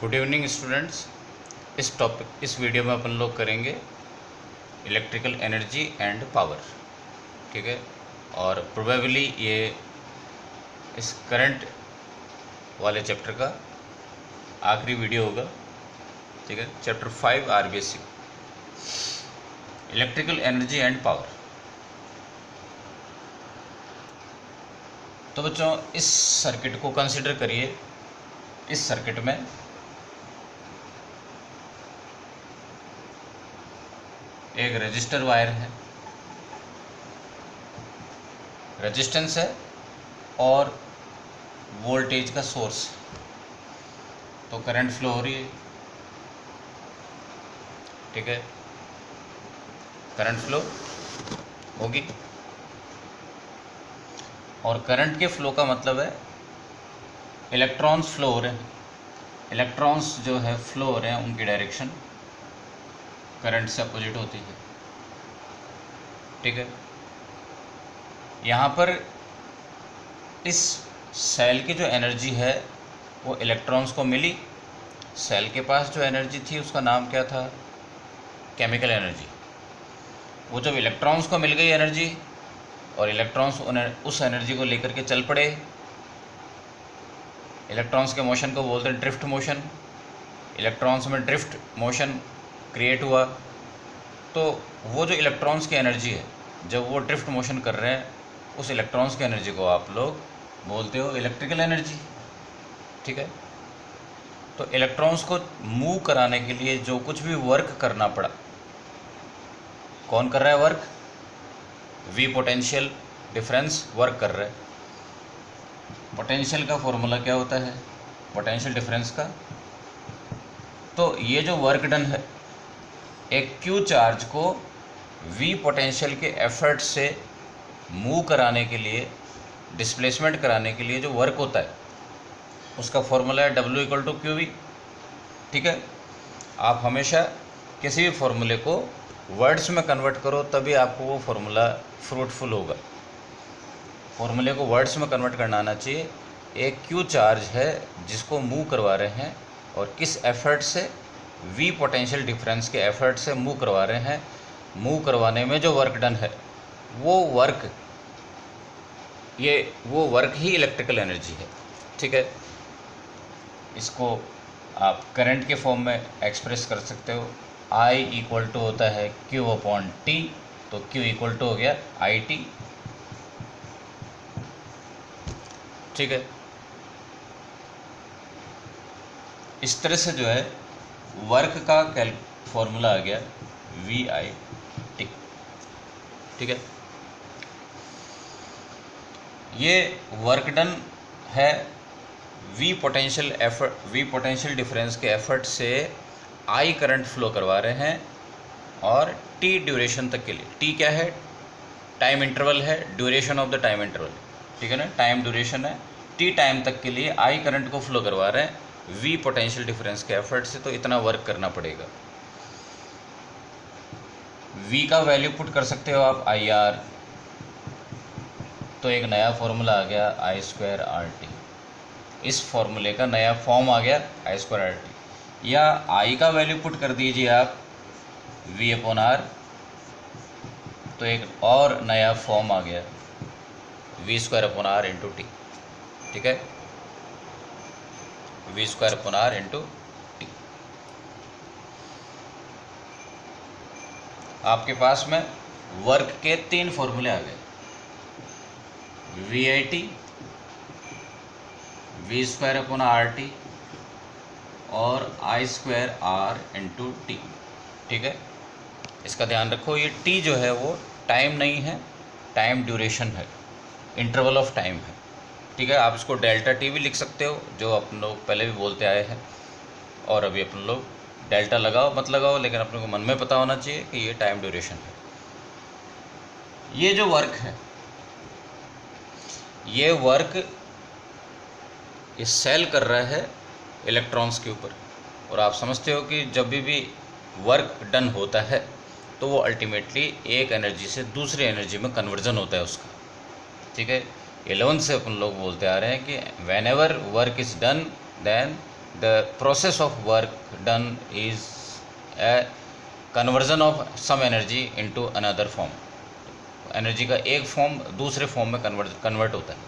Good evening students. इस video में अपन लोग करेंगे इलेक्ट्रिकल एनर्जी एंड पावर। ठीक है, और प्रोबेबली ये इस करंट वाले चैप्टर का आखिरी वीडियो होगा। ठीक है, chapter 5 RBSC electrical energy and power. तो बच्चों, इस सर्किट को कंसिडर करिए। इस सर्किट में एक रेजिस्टर वायर है, रेजिस्टेंस है और वोल्टेज का सोर्स। तो करंट फ्लो हो रही है। ठीक है, करंट फ्लो होगी और करंट के फ्लो का मतलब है इलेक्ट्रॉन्स फ्लो हो रहे हैं। इलेक्ट्रॉन्स जो है फ्लो हो रहे हैं, उनकी डायरेक्शन करंट से अपोजिट होती है। ठीक है, यहाँ पर इस सेल की जो एनर्जी है वो इलेक्ट्रॉन्स को मिली। सेल के पास जो एनर्जी थी उसका नाम क्या था? Chemical energy. वो जब इलेक्ट्रॉन्स को मिल गई एनर्जी और इलेक्ट्रॉन्स उस एनर्जी को लेकर के चल पड़े। इलेक्ट्रॉन्स के मोशन को बोलते हैं ड्रिफ्ट मोशन। इलेक्ट्रॉन्स में ड्रिफ्ट मोशन क्रिएट हुआ। तो वो जो इलेक्ट्रॉन्स की एनर्जी है, जब वो ड्रिफ्ट मोशन कर रहे हैं, उस इलेक्ट्रॉन्स की एनर्जी को आप लोग बोलते हो इलेक्ट्रिकल एनर्जी। ठीक है, तो इलेक्ट्रॉन्स को मूव कराने के लिए जो कुछ भी वर्क करना पड़ा, कौन कर रहा है work? V potential difference work कर रहा है। पोटेंशियल का फॉर्मूला क्या होता है? पोटेंशियल डिफरेंस का। तो ये जो वर्क डन है, एक क्यू चार्ज को वी पोटेंशियल के एफर्ट से मूव कराने के लिए, डिस्प्लेसमेंट कराने के लिए जो वर्क होता है, उसका फॉर्मूला है W = QV। ठीक है, आप हमेशा किसी भी फॉर्मूले को वर्ड्स में कन्वर्ट करो, तभी आपको वो फॉर्मूला फ्रूटफुल होगा। फॉर्मूले को वर्ड्स में कन्वर्ट करना आना चाहिए। एक क्यू चार्ज है जिसको मूव करवा रहे हैं, और किस एफर्ट से? वी पोटेंशियल डिफरेंस के एफर्ट से मूव करवा रहे हैं। मूव करवाने में जो वर्क डन है, वो वर्क ही इलेक्ट्रिकल एनर्जी है। ठीक है, इसको आप करंट के फॉर्म में एक्सप्रेस कर सकते हो। I = होता है Q/T, तो Q = हो गया IT। ठीक है, इस तरह से जो है वर्क का फॉर्मूला आ गया VIT। ठीक है, ये वर्क डन है वी पोटेंशियल डिफरेंस के एफर्ट से I करंट फ्लो करवा रहे हैं, और T ड्यूरेशन तक के लिए। T क्या है? टाइम इंटरवल है, duration of the time interval. ठीक है ना, टाइम ड्यूरेशन है। T टाइम तक के लिए I करंट को फ्लो करवा रहे हैं वी पोटेंशियल डिफरेंस के एफर्ट से। तो इतना वर्क करना पड़ेगा। V का वैल्यू पुट कर सकते हो आप IR। तो एक नया फॉर्मूला आ गया I² RT। इस फॉर्मूले का नया फॉर्म आ गया I² RT। या I का वैल्यू पुट कर दीजिए आप V/R। तो एक और नया फॉर्म आ गया V²/R × T। ठीक है, V²/R × T। आपके पास में वर्क के 3 फॉर्मूले आ गए। VIT, V²/RT और I²R × T। ठीक है, इसका ध्यान रखो। ये T जो है वो टाइम नहीं है, टाइम ड्यूरेशन है, इंटरवल ऑफ टाइम है। ठीक है, आप इसको ΔT भी लिख सकते हो, जो अपन लोग पहले भी बोलते आए हैं। और अभी अपन लोग डेल्टा लगाओ मत लगाओ, लेकिन अपने को मन में पता होना चाहिए कि ये टाइम ड्यूरेशन है। ये जो वर्क है, ये वर्क इस सेल कर रहा है इलेक्ट्रॉन्स के ऊपर। और आप समझते हो कि जब भी वर्क डन होता है तो वो अल्टीमेटली एक एनर्जी से दूसरी एनर्जी में कन्वर्जन होता है उसका। ठीक है, 11th से अपन लोग बोलते आ रहे हैं कि whenever work is done then the process of work done is a conversion of some energy into another form. Energy का एक फॉर्म दूसरे फॉर्म में कन्वर्ट होता है।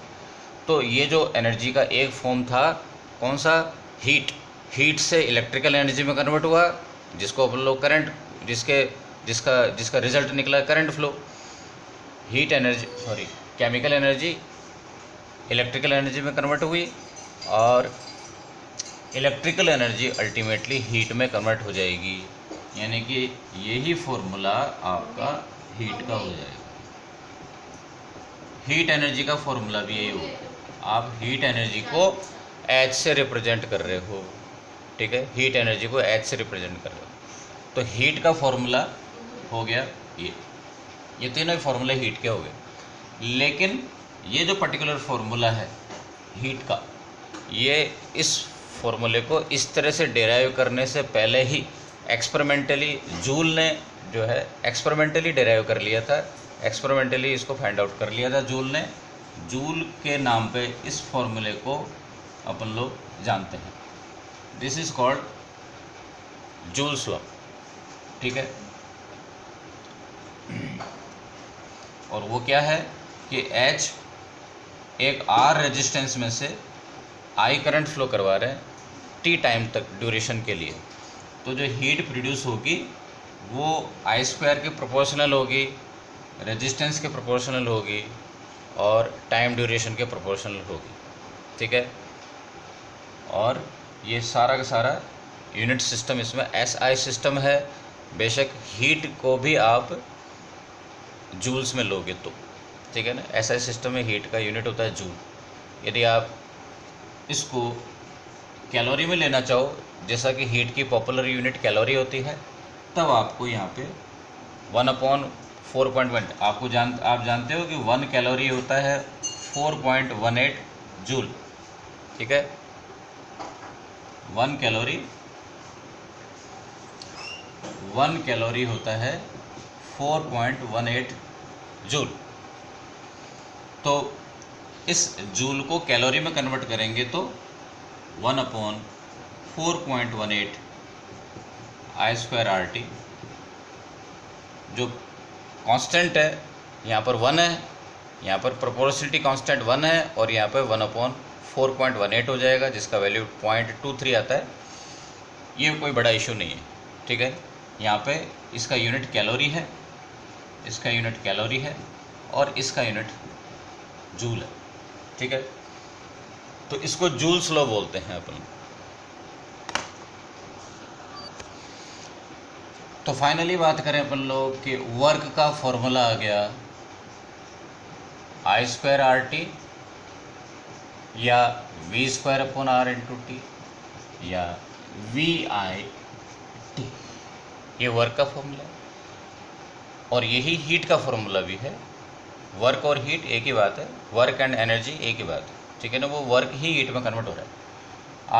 तो ये जो एनर्जी का एक फॉर्म था कौन सा, हीट से इलेक्ट्रिकल एनर्जी में कन्वर्ट हुआ, जिसको अपन लोग करंट, जिसका रिजल्ट निकला current flow. Chemical energy electrical energy में कन्वर्ट हुई और इलेक्ट्रिकल एनर्जी अल्टीमेटली हीट में कन्वर्ट हो जाएगी, यानी कि यही फॉर्मूला आपका हीट का हो जाएगा। हीट एनर्जी का फॉर्मूला भी यही होगा। आप हीट एनर्जी को H से रिप्रेजेंट कर रहे हो, ठीक है, हीट एनर्जी को H से रिप्रेजेंट कर रहे हो। तो हीट का फॉर्मूला हो गया ये तीनों ही फॉर्मूले हीट के हो गए। लेकिन ये जो पर्टिकुलर फॉर्मूला है हीट का, ये इस फॉर्मूले को इस तरह से डेराइव करने से पहले ही एक्सपेरिमेंटली जूल ने जो है एक्सपेरिमेंटली डेराइव कर लिया था, एक्सपेरिमेंटली इसको फाइंड आउट कर लिया था जूल ने। जूल के नाम पे इस फॉर्मूले को अपन लोग जानते हैं। This is called joules law, ठीक है। और वो क्या है कि H एक R रेजिस्टेंस में से I करंट फ्लो करवा रहे हैं T टाइम तक ड्यूरेशन के लिए। तो जो हीट प्रोड्यूस होगी वो I² के प्रोपोर्शनल होगी, रेजिस्टेंस के प्रोपोर्शनल होगी और टाइम ड्यूरेशन के प्रोपोर्शनल होगी, ठीक है। और ये सारा का सारा यूनिट सिस्टम इसमें SI सिस्टम है। बेशक हीट को भी आप जूल्स में लोगे तो, ठीक है ना। SI सिस्टम में हीट का यूनिट होता है जूल। यदि आप इसको कैलोरी में लेना चाहो, जैसा कि हीट की पॉपुलर यूनिट कैलोरी होती है, तब आपको यहाँ पे 1/4.1 आप जानते हो कि 1 कैलोरी होता है 4.18 जूल, ठीक है। 1 कैलोरी होता है 4.18 जूल। तो इस जूल को कैलोरी में कन्वर्ट करेंगे तो 1/4.18 I²RT, जो कांस्टेंट है यहाँ पर 1 है, यहाँ पर प्रोपोर्शनलिटी कांस्टेंट 1 है और यहाँ पर 1/4.18 हो जाएगा, जिसका वैल्यू 0.23 आता है। ये कोई बड़ा इशू नहीं है, ठीक है। यहाँ पे इसका यूनिट कैलोरी है, इसका यूनिट कैलोरी है और इसका यूनिट जूल है, ठीक है। तो इसको जूल्स लॉ बोलते हैं अपन। तो फाइनली बात करें अपन लोग कि वर्क का फॉर्मूला आ गया I²RT या V²/R×T या VIT, ये वर्क का फॉर्मूला है। और यही हीट का फॉर्मूला भी है। वर्क और हीट एक ही बात है, वर्क एंड एनर्जी एक ही बात है, ठीक है ना। वो वर्क ही हीट में कन्वर्ट हो रहा है।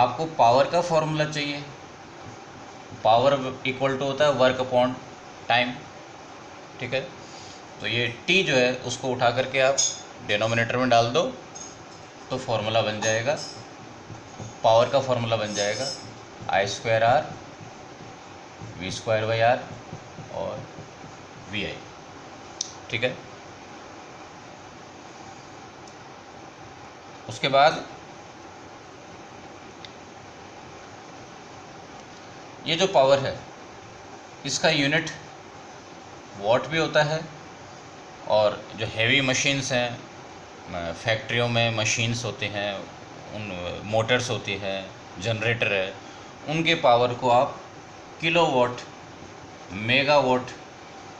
आपको पावर का फॉर्मूला चाहिए, पावर इक्वल टू होता है वर्क अपॉन टाइम, ठीक है। तो ये T जो है उसको उठा करके आप डिनोमिनेटर में डाल दो तो फॉर्मूला बन जाएगा, पावर का फॉर्मूला बन जाएगा I²R V²/R और VI, ठीक है। उसके बाद ये जो पावर है इसका यूनिट वॉट भी होता है। और जो हैवी मशीन्स हैं, फैक्ट्रियों में मशीन्स होती हैं, उन मोटर्स होती हैं, जनरेटर है, उनके पावर को आप किलोवाट मेगावाट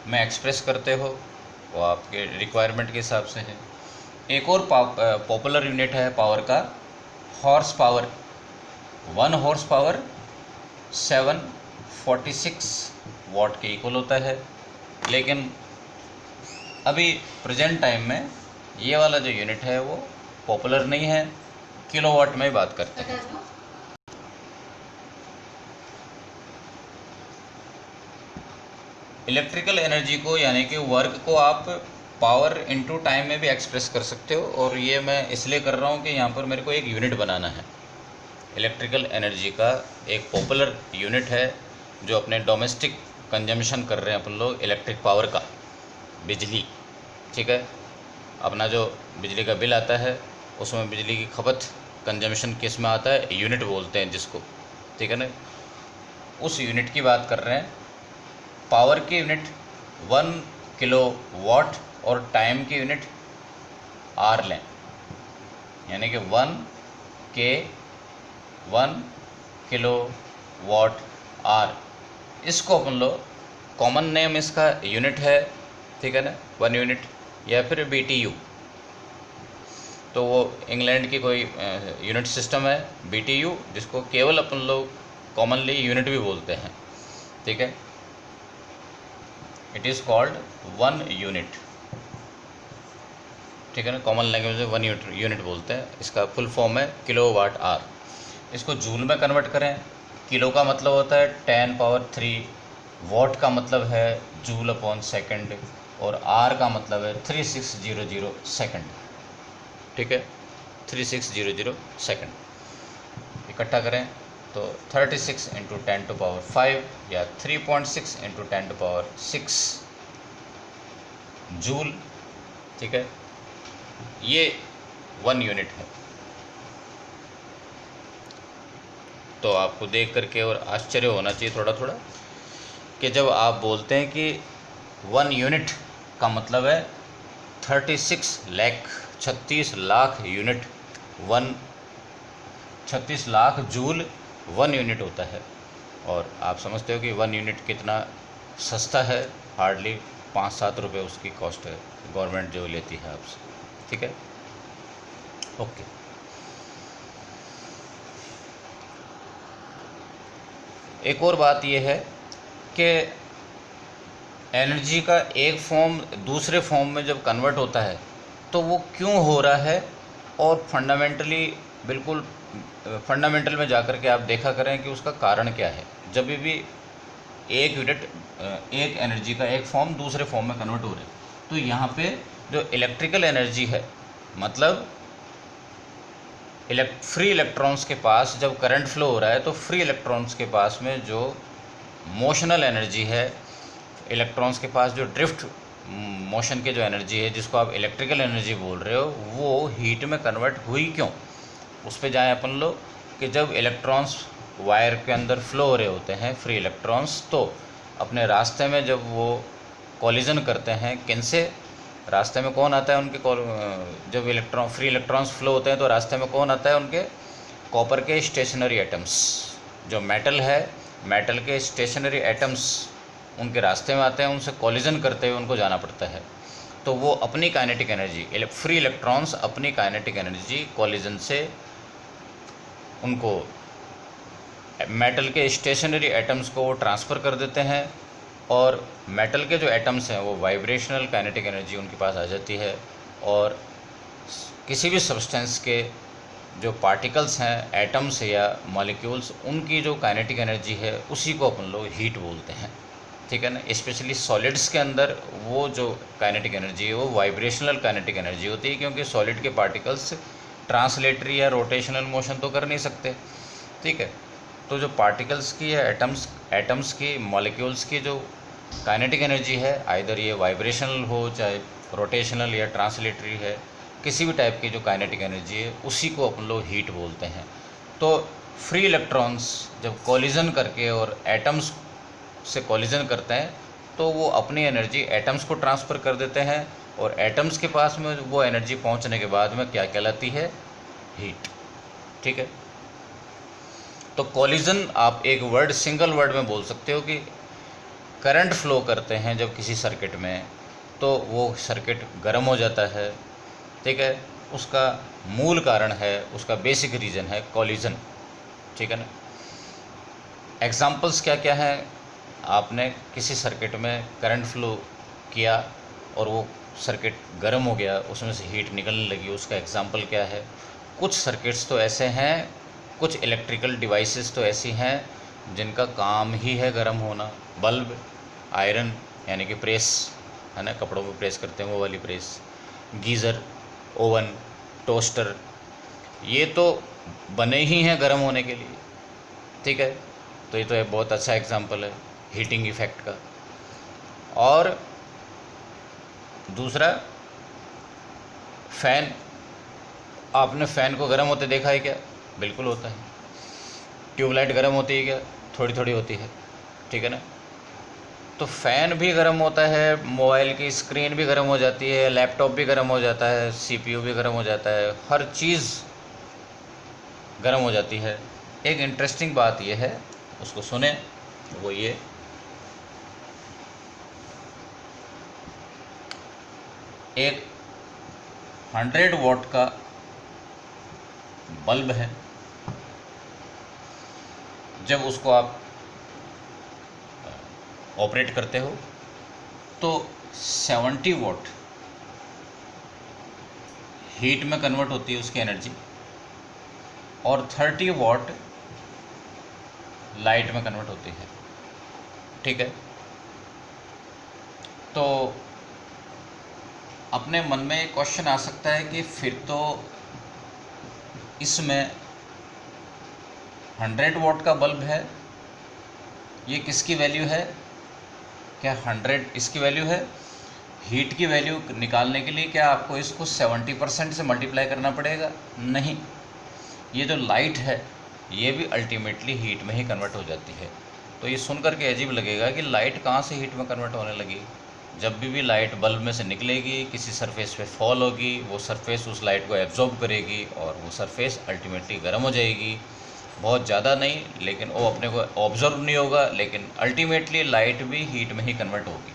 में एक्सप्रेस करते हो, वो आपके रिक्वायरमेंट के हिसाब से है। एक और पॉपुलर यूनिट है पावर का हॉर्स पावर। 1 हॉर्स पावर 746 वाट के इक्वल होता है। लेकिन अभी प्रेजेंट टाइम में ये वाला जो यूनिट है वो पॉपुलर नहीं है, किलोवाट में बात करते हैं। इलेक्ट्रिकल एनर्जी को यानी कि वर्क को आप पावर इनटू टाइम में भी एक्सप्रेस कर सकते हो। और ये मैं इसलिए कर रहा हूँ कि यहाँ पर मेरे को एक यूनिट बनाना है, इलेक्ट्रिकल एनर्जी का एक पॉपुलर यूनिट है जो अपने डोमेस्टिक कंजम्पशन कर रहे हैं अपन लोग इलेक्ट्रिक पावर का, बिजली। ठीक है, अपना जो बिजली का बिल आता है उसमें बिजली की खपत कंजम्पशन किस में आता है, यूनिट बोलते हैं जिसको। ठीक है ना, उस यूनिट की बात कर रहे हैं। पावर की यूनिट 1 किलो वाट और टाइम की यूनिट आर लें, यानी कि 1 किलो वाट आर। इसको अपन लोग कॉमन नेम इसका यूनिट है, ठीक है ना, 1 यूनिट या फिर BTU। तो वो इंग्लैंड की कोई यूनिट सिस्टम है BTU, जिसको केवल अपन लोग कॉमनली यूनिट भी बोलते हैं। ठीक है, इट इज़ कॉल्ड 1 यूनिट। ठीक है ना, कॉमन लैंग्वेज में 1 यूनिट बोलते हैं। इसका फुल फॉर्म है किलोवाट आर। इसको जूल में कन्वर्ट करें, किलो का मतलब होता है 10 पावर 3, वाट का मतलब है जूल अपॉन सेकंड, और आर का मतलब है 3600 सेकंड। ठीक है, 3600 सेकंड। इकट्ठा करें तो 36 × 10⁵ या 3.6 × 10⁶ जूल। ठीक है, ये 1 यूनिट है। तो आपको देख करके और आश्चर्य होना चाहिए थोड़ा थोड़ा कि जब आप बोलते हैं कि 1 यूनिट का मतलब है 36 lakh unit, 36 lakh joule 1 unit होता है। और आप समझते हो कि 1 यूनिट कितना सस्ता है, हार्डली 5-7 रुपये उसकी कॉस्ट है, गवर्नमेंट जो लेती है आपसे। ठीक है, ओके। एक और बात यह है कि एनर्जी का एक फॉर्म दूसरे फॉर्म में जब कन्वर्ट होता है तो वो क्यों हो रहा है, और फंडामेंटली बिल्कुल फंडामेंटल में जाकर के आप देखा करें कि उसका कारण क्या है। जब भी एक यूनिट एक एनर्जी का एक फॉर्म दूसरे फॉर्म में कन्वर्ट हो रहा है, तो यहाँ पे जो इलेक्ट्रिकल एनर्जी है, मतलब फ्री इलेक्ट्रॉन्स के पास जब करंट फ्लो हो रहा है तो फ्री इलेक्ट्रॉन्स के पास में जो मोशनल एनर्जी है, इलेक्ट्रॉन्स के पास जो ड्रिफ्ट मोशन के जो एनर्जी है, जिसको आप इलेक्ट्रिकल एनर्जी बोल रहे हो, वो हीट में कन्वर्ट हुई क्यों, उस पर जाएँ अपन लोग। कि जब इलेक्ट्रॉन्स वायर के अंदर फ्लो हो रहे होते हैं फ्री इलेक्ट्रॉन्स, तो अपने रास्ते में जब वो कॉलिजन करते हैं, किनसे, रास्ते में कौन आता है उनके, जब फ्री इलेक्ट्रॉन्स फ्लो होते हैं तो रास्ते में कौन आता है उनके, कॉपर के स्टेशनरी एटम्स। जो मेटल है, मेटल के स्टेशनरी एटम्स उनके रास्ते में आते हैं, उनसे कॉलिजन करते हुए उनको जाना पड़ता है। तो वो अपनी काइनेटिक एनर्जी, फ्री इलेक्ट्रॉन्स अपनी काइनेटिक एनर्जी कॉलिजन से उनको मेटल के स्टेशनरी एटम्स को वो ट्रांसफ़र कर देते हैं, और मेटल के जो एटम्स हैं वो वाइब्रेशनल काइनेटिक एनर्जी उनके पास आ जाती है। और किसी भी सब्सटेंस के जो पार्टिकल्स हैं, एटम्स या मॉलिक्यूल्स, उनकी जो काइनेटिक एनर्जी है उसी को अपन लोग हीट बोलते हैं। ठीक है ना, स्पेशली सॉलिड्स के अंदर वो जो काइनेटिक एनर्जी है वो वाइब्रेशनल काइनेटिक एनर्जी होती है, क्योंकि सॉलिड के पार्टिकल्स ट्रांसलेटरी या रोटेशनल मोशन तो कर नहीं सकते। ठीक है, तो जो पार्टिकल्स की या एटम्स की, मॉलिक्यूल्स की जो काइनेटिक एनर्जी है, आइदर ये वाइब्रेशनल हो चाहे रोटेशनल या ट्रांसलेटरी है, किसी भी टाइप की जो काइनेटिक एनर्जी है उसी को अपन लोग हीट बोलते हैं। तो फ्री इलेक्ट्रॉन्स जब कॉलिजन करके और एटम्स से कॉलिजन करते हैं तो वो अपनी एनर्जी एटम्स को ट्रांसफ़र कर देते हैं, और एटम्स के पास में वो एनर्जी पहुंचने के बाद में क्या कहलाती है, हीट। ठीक है, तो कॉलिजन आप एक वर्ड, सिंगल वर्ड में बोल सकते हो कि करंट फ्लो करते हैं जब किसी सर्किट में, तो वो सर्किट गर्म हो जाता है। ठीक है, उसका मूल कारण है, उसका बेसिक रीज़न है कॉलिजन। ठीक है ना, एग्जांपल्स क्या क्या हैं, आपने किसी सर्किट में करंट फ्लो किया और वो सर्किट गर्म हो गया, उसमें से हीट निकलने लगी, उसका एग्जांपल क्या है। कुछ सर्किट्स तो ऐसे हैं, कुछ इलेक्ट्रिकल डिवाइसेस तो ऐसी हैं जिनका काम ही है गर्म होना। बल्ब, आयरन यानी कि प्रेस है ना, कपड़ों को प्रेस करते हैं वो वाली प्रेस, गीज़र, ओवन, टोस्टर, ये तो बने ही हैं गर्म होने के लिए, ठीक है। तो ये तो एक बहुत अच्छा एग्जांपल है हीटिंग इफेक्ट का। और दूसरा, फ़ैन, आपने फ़ैन को गर्म होते देखा है क्या? बिल्कुल होता है। ट्यूबलाइट गर्म होती है क्या? थोड़ी थोड़ी होती है, ठीक है ना। तो फ़ैन भी गर्म होता है, मोबाइल की स्क्रीन भी गर्म हो जाती है, लैपटॉप भी गर्म हो जाता है, सीपीयू भी गर्म हो जाता है, हर चीज़ गर्म हो जाती है। एक इंटरेस्टिंग बात यह है, उसको सुने, वो ये, एक 100 वॉट का बल्ब है, जब उसको आप ऑपरेट करते हो तो 70 वॉट हीट में कन्वर्ट होती है उसकी एनर्जी, और 30 वॉट लाइट में कन्वर्ट होती है, ठीक है। तो अपने मन में एक क्वेश्चन आ सकता है कि फिर तो इसमें 100 वॉट का बल्ब है, ये किसकी वैल्यू है? क्या 100 इसकी वैल्यू है? हीट की वैल्यू निकालने के लिए क्या आपको इसको 70% से मल्टीप्लाई करना पड़ेगा? नहीं, ये जो लाइट है ये भी अल्टीमेटली हीट में ही कन्वर्ट हो जाती है। तो ये सुन करके अजीब लगेगा कि लाइट कहाँ से हीट में कन्वर्ट होने लगी। जब भी लाइट बल्ब में से निकलेगी, किसी सरफेस पे फॉल होगी, वो सरफेस उस लाइट को एब्जॉर्ब करेगी और वो सरफेस अल्टीमेटली गर्म हो जाएगी। बहुत ज़्यादा नहीं, लेकिन वो अपने को ऑब्जर्व नहीं होगा, लेकिन अल्टीमेटली लाइट भी हीट में ही कन्वर्ट होगी।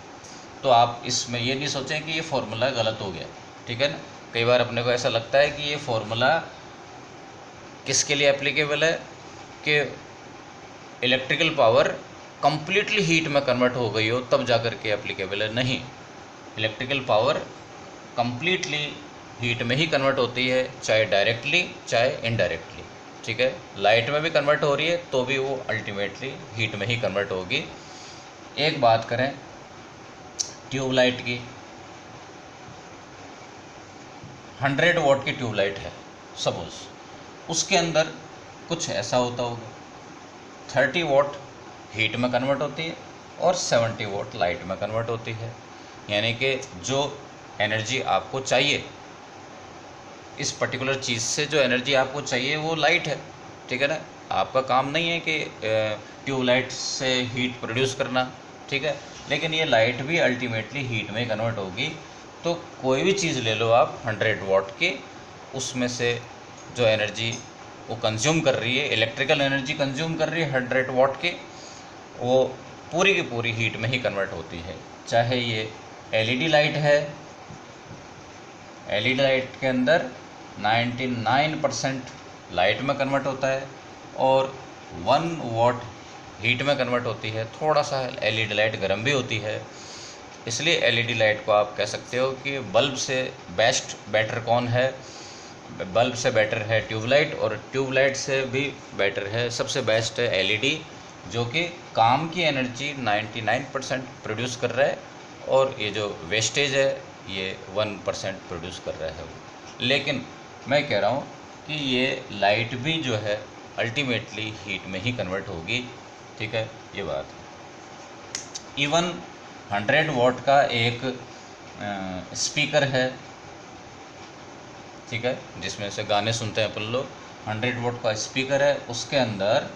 तो आप इसमें ये नहीं सोचें कि ये फार्मूला गलत हो गया, ठीक है ना। कई बार अपने को ऐसा लगता है कि ये फार्मूला किसके लिए एप्लीकेबल है कि इलेक्ट्रिकल पावर कंप्लीटली हीट में कन्वर्ट हो गई हो तब जा कर के एप्लीकेबल है। नहीं, इलेक्ट्रिकल पावर कंप्लीटली हीट में ही कन्वर्ट होती है, चाहे डायरेक्टली चाहे इनडायरेक्टली, ठीक है। लाइट में भी कन्वर्ट हो रही है तो भी वो अल्टीमेटली हीट में ही कन्वर्ट होगी। एक बात करें ट्यूबलाइट की, 100 वॉट की ट्यूबलाइट है सपोज, उसके अंदर कुछ ऐसा होता होगा, 30 वॉट हीट में कन्वर्ट होती है और 70 वॉट लाइट में कन्वर्ट होती है। यानी कि जो एनर्जी आपको चाहिए, इस पर्टिकुलर चीज़ से जो एनर्जी आपको चाहिए वो लाइट है, ठीक है ना। आपका काम नहीं है कि ट्यूबलाइट से हीट प्रोड्यूस करना, ठीक है, लेकिन ये लाइट भी अल्टीमेटली हीट में कन्वर्ट होगी। तो कोई भी चीज़ ले लो आप 100 वॉट की, उसमें से जो एनर्जी वो कंज्यूम कर रही है, इलेक्ट्रिकल एनर्जी कंज्यूम कर रही है 100 वॉट की, वो पूरी की पूरी हीट में ही कन्वर्ट होती है। चाहे ये एलईडी लाइट है, एलईडी लाइट के अंदर 99% लाइट में कन्वर्ट होता है और 1 वॉट हीट में कन्वर्ट होती है। थोड़ा सा एलईडी लाइट गर्म भी होती है, इसलिए एलईडी लाइट को आप कह सकते हो कि बल्ब से बेटर कौन है? बल्ब से बेटर है ट्यूबलाइट, और ट्यूबलाइट से भी बेटर है, सबसे बेस्ट है एलईडी, जो कि काम की एनर्जी 99% प्रोड्यूस कर रहा है और ये जो वेस्टेज है ये 1% प्रोड्यूस कर रहा है वो। लेकिन मैं कह रहा हूँ कि ये लाइट भी जो है अल्टीमेटली हीट में ही कन्वर्ट होगी, ठीक है, ये बात है। इवन 100 वॉट का एक स्पीकर है, ठीक है, जिसमें से गाने सुनते हैं अपन लोग। 100 वॉट का स्पीकर है, उसके अंदर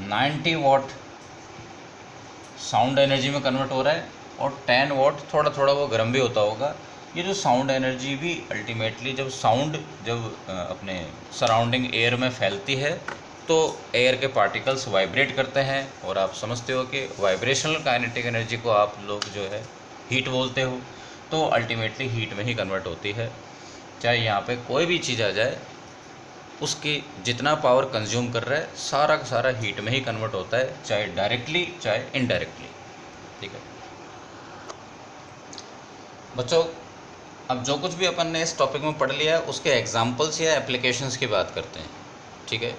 90 वॉट साउंड एनर्जी में कन्वर्ट हो रहा है और 10 वॉट थोड़ा थोड़ा वो गर्म भी होता होगा। ये जो साउंड एनर्जी भी अल्टीमेटली जब साउंड अपने सराउंडिंग एयर में फैलती है तो एयर के पार्टिकल्स वाइब्रेट करते हैं, और आप समझते हो कि वाइब्रेशनल काइनेटिक एनर्जी को आप लोग जो है हीट बोलते हो, तो अल्टीमेटली हीट में ही कन्वर्ट होती है। चाहे यहाँ पे कोई भी चीज़ आ जाए, उसकी जितना पावर कंज्यूम कर रहा है सारा का सारा हीट में ही कन्वर्ट होता है, चाहे डायरेक्टली चाहे इनडायरेक्टली, ठीक है बच्चों। अब जो कुछ भी अपन ने इस टॉपिक में पढ़ लिया है उसके एग्जांपल्स या एप्लीकेशंस की बात करते हैं, ठीक है,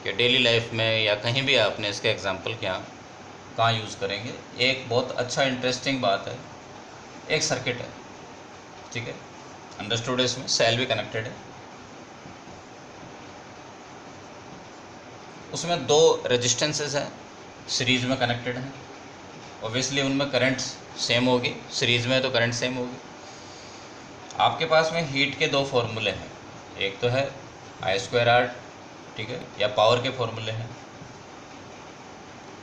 कि डेली लाइफ में या कहीं भी आपने इसके एग्जांपल कहाँ यूज़ करेंगे। एक बहुत अच्छा इंटरेस्टिंग बात है, एक सर्किट है, ठीक है, अंडरस्टूड है, इसमें सेल भी कनेक्टेड है, उसमें दो रेजिस्टेंसेस हैं, सीरीज में कनेक्टेड हैं, ऑब्वियसली उनमें करंट सेम होगी, सीरीज में तो करंट सेम होगी। आपके पास में हीट के दो फॉर्मूले हैं, एक तो है I²R, ठीक है, या पावर के फॉर्मूले हैं,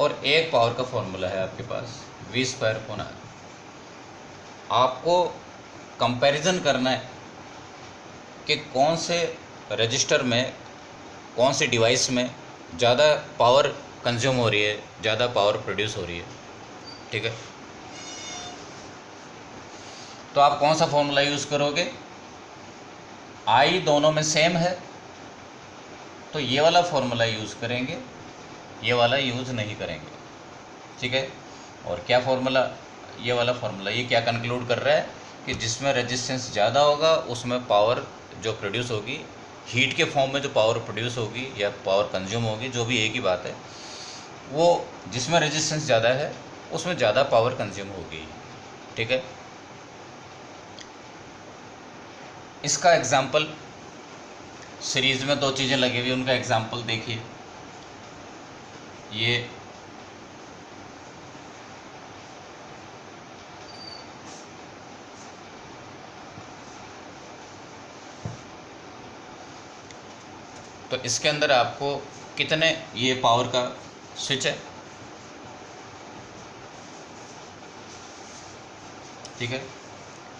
और एक पावर का फॉर्मूला है आपके पास V²R। आपको कंपैरिजन करना है कि कौन से रजिस्टर में, कौन से डिवाइस में ज़्यादा पावर कंज्यूम हो रही है, ज़्यादा पावर प्रोड्यूस हो रही है, ठीक है। तो आप कौन सा फॉर्मूला यूज़ करोगे? I दोनों में सेम है तो ये वाला फॉर्मूला यूज़ करेंगे, ये वाला यूज़ नहीं करेंगे, ठीक है। और क्या फॉर्मूला, ये वाला फॉर्मूला ये क्या कंक्लूड कर रहा है कि जिसमें रेजिस्टेंस ज़्यादा होगा उसमें पावर जो प्रोड्यूस होगी, हीट के फॉर्म में जो पावर प्रोड्यूस होगी या पावर कंज्यूम होगी, जो भी एक ही बात है, वो जिसमें रेजिस्टेंस ज़्यादा है उसमें ज़्यादा पावर कंज्यूम होगी, ठीक है। इसका एग्जाम्पल, सीरीज़ में दो चीज़ें लगी हुई, उनका एग्जाम्पल देखिए। ये तो इसके अंदर आपको कितने, ये पावर का स्विच है, ठीक है,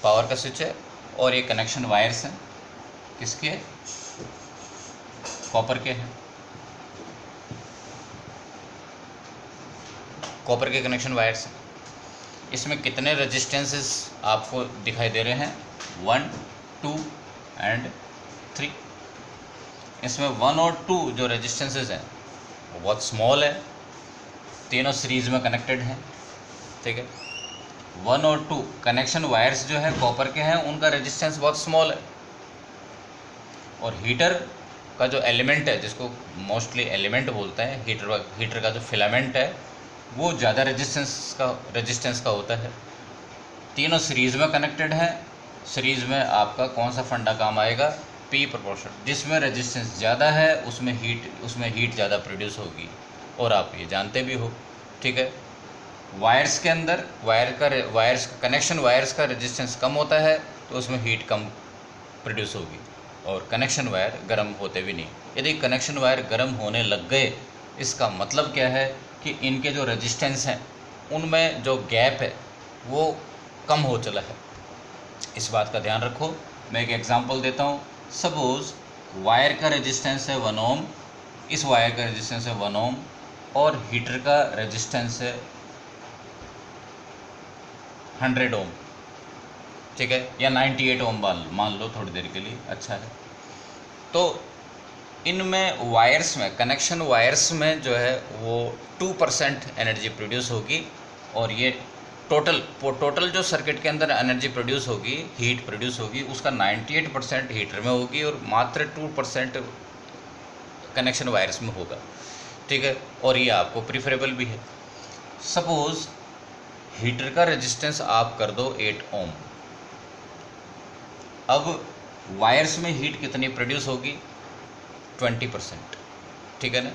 पावर का स्विच है, और ये कनेक्शन वायर्स हैं, किसके? कॉपर के हैं, कॉपर के कनेक्शन वायर्स हैं। इसमें कितने रेजिस्टेंसेस आपको दिखाई दे रहे हैं? 1, 2 एंड 3। इसमें 1 और 2 जो रेजिस्टेंसेस हैं वो बहुत स्मॉल है, तीनों सीरीज में कनेक्टेड हैं, ठीक है। 1 और 2 कनेक्शन वायर्स जो है कॉपर के हैं, उनका रेजिस्टेंस बहुत स्मॉल है, और हीटर का जो एलिमेंट है, जिसको मोस्टली एलिमेंट बोलते हैं, हीटर का जो फिलामेंट है वो ज़्यादा रेजिस्टेंस का होता है। तीनों सीरीज़ में कनेक्टेड हैं। सीरीज़ में आपका कौन सा फंडा काम आएगा? P proportion. जिसमें रेजिस्टेंस ज़्यादा है उसमें हीट ज़्यादा प्रोड्यूस होगी, और आप ये जानते भी हो, ठीक है। वायर्स के अंदर कनेक्शन वायर्स का रेजिस्टेंस कम होता है तो उसमें हीट कम प्रोड्यूस होगी, और कनेक्शन वायर गर्म होते भी नहीं। यदि कनेक्शन वायर गर्म होने लग गए, इसका मतलब क्या है कि इनके जो रेजिस्टेंस हैं उनमें जो गैप है वो कम हो चला है। इस बात का ध्यान रखो। मैं एक एग्जांपल देता हूँ। सपोज़ वायर का रेजिस्टेंस है 1 ओम, इस वायर का रेजिस्टेंस है 1 ओम, और हीटर का रेजिस्टेंस है 100 ओम, ठीक है, या 98 ओम मान लो थोड़ी देर के लिए, अच्छा है। तो इनमें वायर्स में, कनेक्शन वायर्स में जो है वो 2% एनर्जी प्रोड्यूस होगी, और ये टोटल जो सर्किट के अंदर एनर्जी प्रोड्यूस होगी, हीट प्रोड्यूस होगी, उसका 98% हीटर में होगी और मात्र 2% कनेक्शन वायर्स में होगा, ठीक है। और ये आपको प्रीफरेबल भी है। सपोज़ हीटर का रेजिस्टेंस आप कर दो 8 ओम। अब वायर्स में हीट कितनी प्रोड्यूस होगी? 20%, ठीक है ना।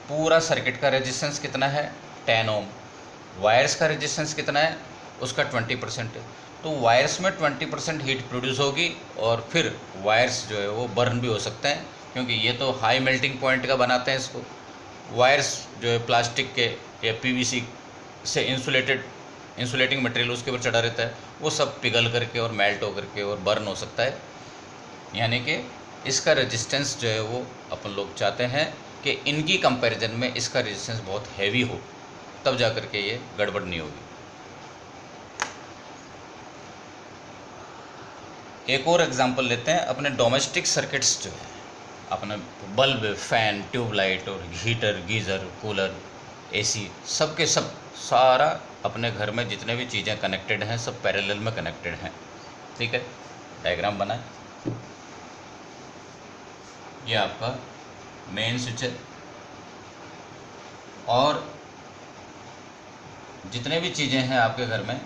पूरा सर्किट का रेजिस्टेंस कितना है? 10 ओम। वायर्स का रेजिस्टेंस कितना है? उसका 20% है। तो वायर्स में 20% हीट प्रोड्यूस होगी, और फिर वायर्स जो है वो बर्न भी हो सकते हैं, क्योंकि ये तो हाई मेल्टिंग पॉइंट का बनाते हैं इसको। वायर्स जो है प्लास्टिक के या PVC से इंसुलेटिंग मटेरियल उसके ऊपर चढ़ा रहता है, वो सब पिघल करके और मेल्ट होकर के और बर्न हो सकता है। यानी कि इसका रेजिस्टेंस जो है वो अपन लोग चाहते हैं कि इनकी कंपैरिजन में इसका रेजिस्टेंस बहुत हैवी हो, तब जा कर के ये गड़बड़ नहीं होगी। एक और एग्जांपल लेते हैं। अपने डोमेस्टिक सर्किट्स जो है, अपने बल्ब, फैन, ट्यूबलाइट और हीटर, गीज़र, कूलर, AC, सब के सब, सारा अपने घर में जितने भी चीज़ें कनेक्टेड हैं सब पैरेलल में कनेक्टेड हैं, ठीक है। डायग्राम बनाए। ये आपका मेन स्विच है, और जितने भी चीज़ें हैं आपके घर में,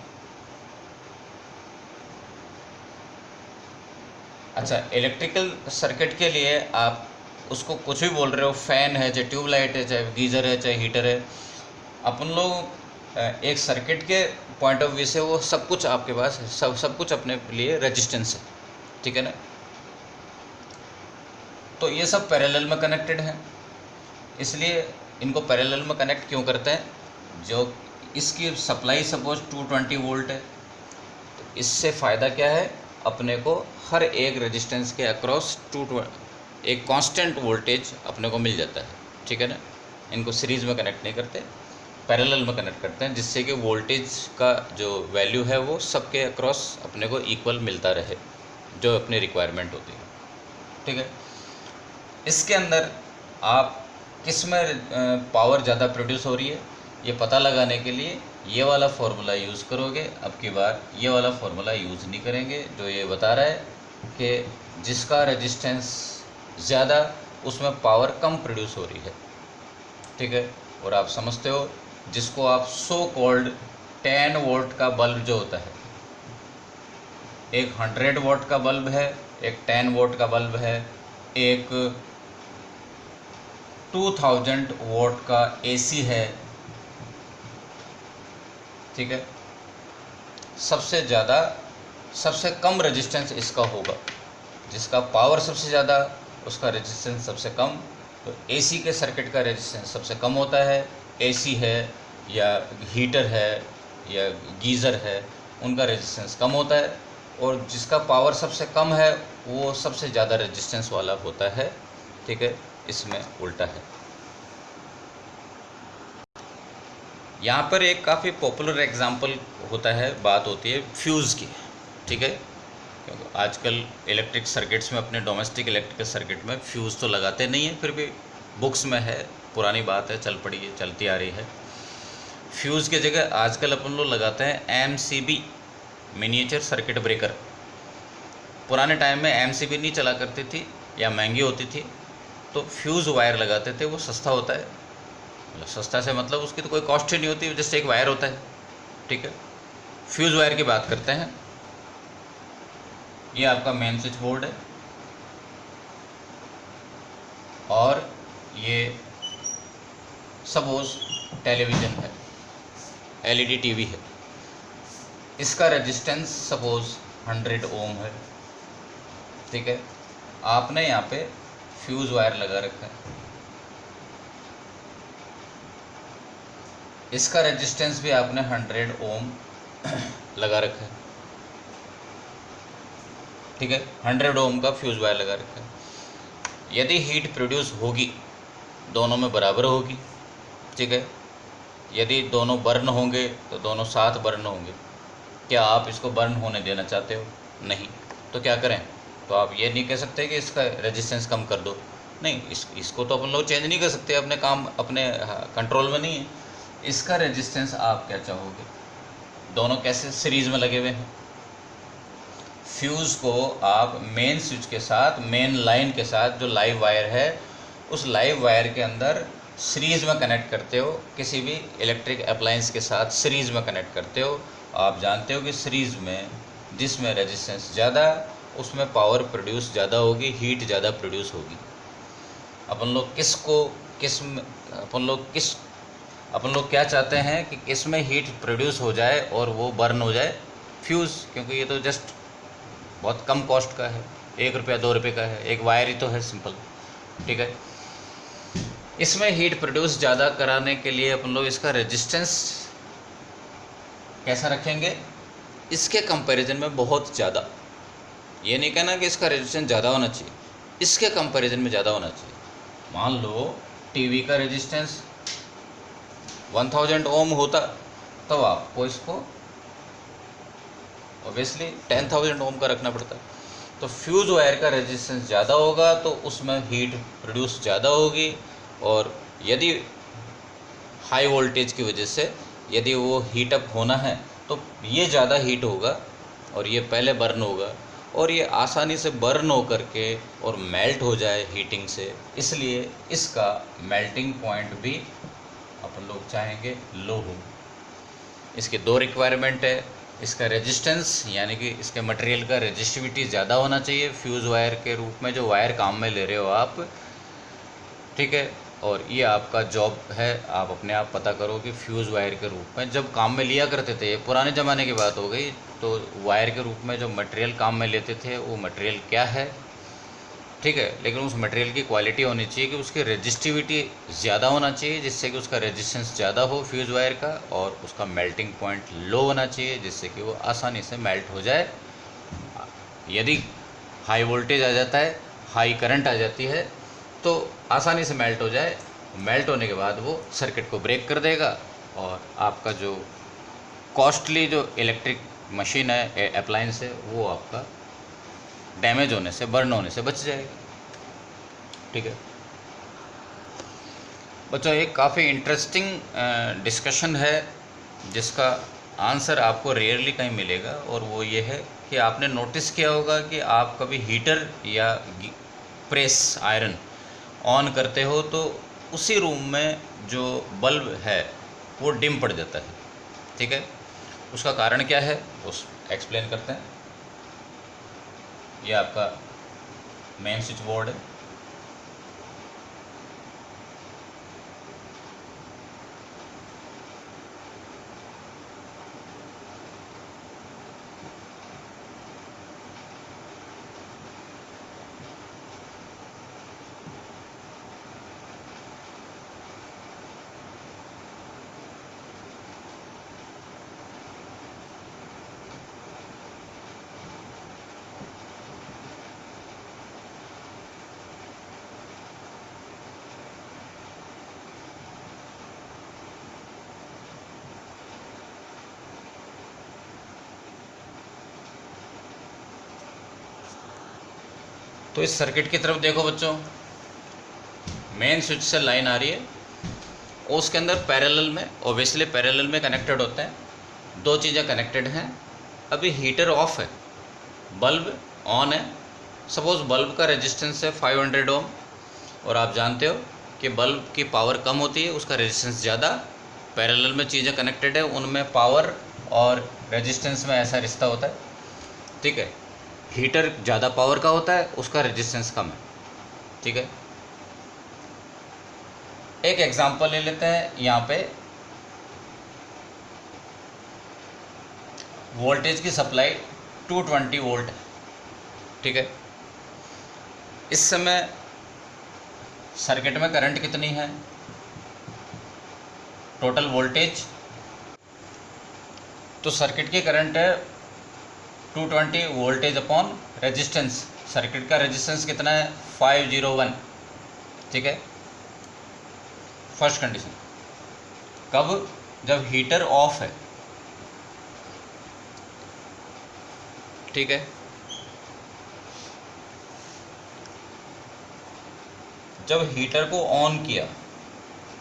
अच्छा, इलेक्ट्रिकल सर्किट के लिए आप उसको कुछ भी बोल रहे हो, फैन है, चाहे ट्यूबलाइट है, चाहे गीज़र है, चाहे हीटर है, अपन लोग एक सर्किट के पॉइंट ऑफ व्यू से वो सब कुछ आपके पास है, सब कुछ अपने लिए रेजिस्टेंस है, ठीक है ना। तो ये सब पैरेलल में कनेक्टेड है, इसलिए इनको पैरेलल में कनेक्ट क्यों करते हैं? जो इसकी सप्लाई सपोज 220 वोल्ट है, तो इससे फ़ायदा क्या है? अपने को हर एक रेजिस्टेंस के अक्रॉस एक कांस्टेंट वोल्टेज अपने को मिल जाता है, ठीक है ना। इनको सीरीज़ में कनेक्ट नहीं करते, पैरेलल में कनेक्ट करते हैं, जिससे कि वोल्टेज का जो वैल्यू है वो सबके अक्रॉस अपने को इक्वल मिलता रहे, जो अपनी रिक्वायरमेंट होती है, ठीक है। इसके अंदर आप किस में पावर ज़्यादा प्रोड्यूस हो रही है ये पता लगाने के लिए ये वाला फार्मूला यूज़ करोगे। अब की बार ये वाला फार्मूला यूज़ नहीं करेंगे, जो ये बता रहा है कि जिसका रेजिस्टेंस ज़्यादा उसमें पावर कम प्रोड्यूस हो रही है, ठीक है। और आप समझते हो जिसको आप सो कॉल्ड 10 वोल्ट का बल्ब जो होता है, एक 100 वोल्ट का बल्ब है, एक 10 वोल्ट का बल्ब है, एक 2000 वोल्ट का एसी है, ठीक है। सबसे कम रेजिस्टेंस इसका होगा, जिसका पावर सबसे ज़्यादा उसका रेजिस्टेंस सबसे कम। तो एसी के सर्किट का रेजिस्टेंस सबसे कम होता है, एसी है या हीटर है या गीज़र है उनका रेजिस्टेंस कम होता है, और जिसका पावर सबसे कम है वो सबसे ज़्यादा रेजिस्टेंस वाला होता है, ठीक है। इसमें उल्टा है। यहाँ पर एक काफ़ी पॉपुलर एग्जांपल होता है, बात होती है फ्यूज़ की, ठीक है। क्योंकि आजकल इलेक्ट्रिक सर्किट्स में, अपने डोमेस्टिक इलेक्ट्रिक सर्किट में फ्यूज़ तो लगाते नहीं हैं, फिर भी बुक्स में है, पुरानी बात है, चलती आ रही है। फ्यूज़ की जगह आजकल अपन लोग लगाते हैं MCB, मिनिएचर सर्किट ब्रेकर। पुराने टाइम में MCB नहीं चला करती थी या महंगी होती थी, तो फ्यूज़ वायर लगाते थे, वो सस्ता होता है। सस्ता से मतलब उसकी तो कोई कॉस्ट ही नहीं होती, जस्ट एक वायर होता है, ठीक है। फ्यूज़ वायर की बात करते हैं। ये आपका मेन स्विच बोर्ड है और ये सपोज टेलीविज़न है, LED टीवी है, इसका रेजिस्टेंस सपोज 100 ओम है, ठीक है। आपने यहाँ पे फ्यूज़ वायर लगा रखा है, इसका रेजिस्टेंस भी आपने 100 ओम लगा रखा है, ठीक है। 100 ओम का फ्यूज़ वायर लगा रखा है। यदि हीट प्रोड्यूस होगी दोनों में बराबर होगी, ठीक है। यदि दोनों बर्न होंगे तो दोनों साथ बर्न होंगे। क्या आप इसको बर्न होने देना चाहते हो? नहीं। तो क्या करें? तो आप ये नहीं कह सकते कि इसका रेजिस्टेंस कम कर दो, नहीं, इसको तो अपन लोग चेंज नहीं कर सकते, अपने काम अपने कंट्रोल में नहीं है। इसका रेजिस्टेंस आप क्या चाहोगे? दोनों कैसे सीरीज़ में लगे हुए हैं। फ्यूज़ को आप मेन स्विच के साथ, मेन लाइन के साथ जो लाइव वायर है, उस लाइव वायर के अंदर सीरीज़ में कनेक्ट करते हो, किसी भी इलेक्ट्रिक अप्लायंस के साथ सीरीज़ में कनेक्ट करते हो। आप जानते हो कि सीरीज़ में जिसमें रेजिस्टेंस ज़्यादा उसमें पावर प्रोड्यूस ज़्यादा होगी, हीट ज़्यादा प्रोड्यूस होगी। अपन लोग क्या चाहते हैं कि किस में हीट प्रोड्यूस हो जाए और वो बर्न हो जाए? फ्यूज़, क्योंकि ये तो जस्ट बहुत कम कॉस्ट का है, 1 रुपया 2 रुपये का है, एक वायर ही तो है, सिंपल, ठीक है। इसमें हीट प्रोड्यूस ज़्यादा कराने के लिए अपन लोग इसका रेजिस्टेंस कैसा रखेंगे? इसके कंपैरिजन में बहुत ज़्यादा। ये नहीं कहना कि इसका रेजिस्टेंस ज़्यादा होना चाहिए, इसके कंपैरिजन में ज़्यादा होना चाहिए। मान लो टीवी का रेजिस्टेंस 1000 ओम होता, तब आपको इसको ऑब्वियसली 10,000 ओम का रखना पड़ता है। तो फ्यूज़ वायर का रेजिस्टेंस ज़्यादा होगा तो उसमें हीट प्रोड्यूस ज़्यादा होगी, और यदि हाई वोल्टेज की वजह से यदि वो हीट अप होना है तो ये ज़्यादा हीट होगा और ये पहले बर्न होगा, और ये आसानी से बर्न हो करके और मेल्ट हो जाए हीटिंग से, इसलिए इसका मेल्टिंग पॉइंट भी अपन लोग चाहेंगे लो हो। इसके 2 रिक्वायरमेंट है। इसका रेजिस्टेंस यानी कि इसके मटेरियल का रेजिस्टिविटी ज़्यादा होना चाहिए। फ्यूज़ वायर के रूप में जो वायर काम में ले रहे हो आप, ठीक है। और ये आपका जॉब है, आप अपने आप पता करो कि फ्यूज़ वायर के रूप में जब काम में लिया करते थे, पुराने ज़माने की बात हो गई, तो वायर के रूप में जो मटेरियल काम में लेते थे वो मटेरियल क्या है, ठीक है। लेकिन उस मटेरियल की क्वालिटी होनी चाहिए कि उसकी रेजिस्टिविटी ज़्यादा होना चाहिए, जिससे कि उसका रेजिस्टेंस ज़्यादा हो फ्यूज़ वायर का, और उसका मेल्टिंग पॉइंट लो होना चाहिए, जिससे कि वो आसानी से मेल्ट हो जाए। यदि हाई वोल्टेज आ जाता है, हाई करंट आ जाती है, तो आसानी से मेल्ट हो जाए। मेल्ट होने के बाद वो सर्किट को ब्रेक कर देगा, और आपका जो कॉस्टली जो इलेक्ट्रिक मशीन है, अप्लायंस है, वो आपका डैमेज होने से, बर्न होने से बच जाएगा, ठीक है। बच्चों, एक काफ़ी इंटरेस्टिंग डिस्कशन है, जिसका आंसर आपको रेयरली कहीं मिलेगा, और वो ये है कि आपने नोटिस किया होगा कि आप कभी हीटर या प्रेस आयरन ऑन करते हो तो उसी रूम में जो बल्ब है वो डिम पड़ जाता है, ठीक है। उसका कारण क्या है उस एक्सप्लेन करते हैं। ये आपका मेन स्विच बोर्ड है, तो इस सर्किट की तरफ देखो बच्चों, मेन स्विच से लाइन आ रही है, और उसके अंदर पैरेलल में, ओबियसली पैरेलल में कनेक्टेड होते हैं, दो चीज़ें कनेक्टेड हैं। अभी हीटर ऑफ है, बल्ब ऑन है। सपोज़ बल्ब का रेजिस्टेंस है 500 ओम, और आप जानते हो कि बल्ब की पावर कम होती है, उसका रेजिस्टेंस ज़्यादा। पैरेलल में चीज़ें कनेक्टेड है, उनमें पावर और रेजिस्टेंस में ऐसा रिश्ता होता है, ठीक है। हीटर ज़्यादा पावर का होता है, उसका रेजिस्टेंस कम है, ठीक है। एक एग्जांपल ले लेते हैं। यहाँ पे वोल्टेज की सप्लाई 220 वोल्ट है, ठीक है। इस समय सर्किट में करंट कितनी है, टोटल वोल्टेज, तो सर्किट की करंट है 220 वोल्टेज अपॉन रेजिस्टेंस। सर्किट का रेजिस्टेंस कितना है 501, ठीक है। फर्स्ट कंडीशन कब, जब हीटर ऑफ है, ठीक है। जब हीटर को ऑन किया,